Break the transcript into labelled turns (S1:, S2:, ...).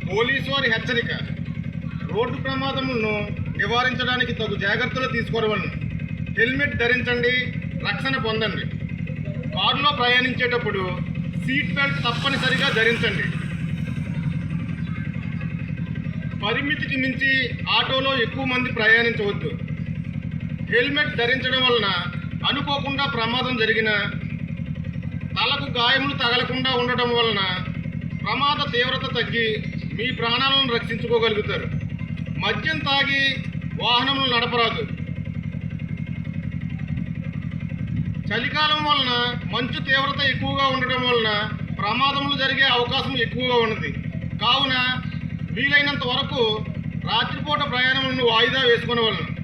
S1: Police వారి హెచ్చరిక. Road ప్రమాదములను నివారించడానికి తగు జాగ్రత్తలు తీసుకోవలను. హెల్మెట్ ధరించండి, రక్షణ పొందండి. కారులో ప్రయాణించేటప్పుడు సీట్ బెల్ట్ తప్పనిసరిగా ధరించండి. పరిమితికి మించి ఆటోలో ఎక్కువ మంది ప్రయాణించవద్దు. హెల్మెట్ ధరించడం వలన అనుకోకుండా ప్రమాదం జరిగిన, తలకు గాయములు తగలకుండా ఉండటం వలన ప్రమాద తీవ్రత తగ్గి మీ ప్రాణాలను రక్షించుకోగలుగుతారు. మద్యం తాగి వాహనములు నడపరాదు. చలికాలం వలన మంచు తీవ్రత ఎక్కువగా ఉండటం వలన ప్రమాదములు జరిగే అవకాశం ఎక్కువగా ఉన్నది. కావున వీలైనంత వరకు రాత్రిపూట ప్రయాణములను వాయిదా వేసుకునవలెను.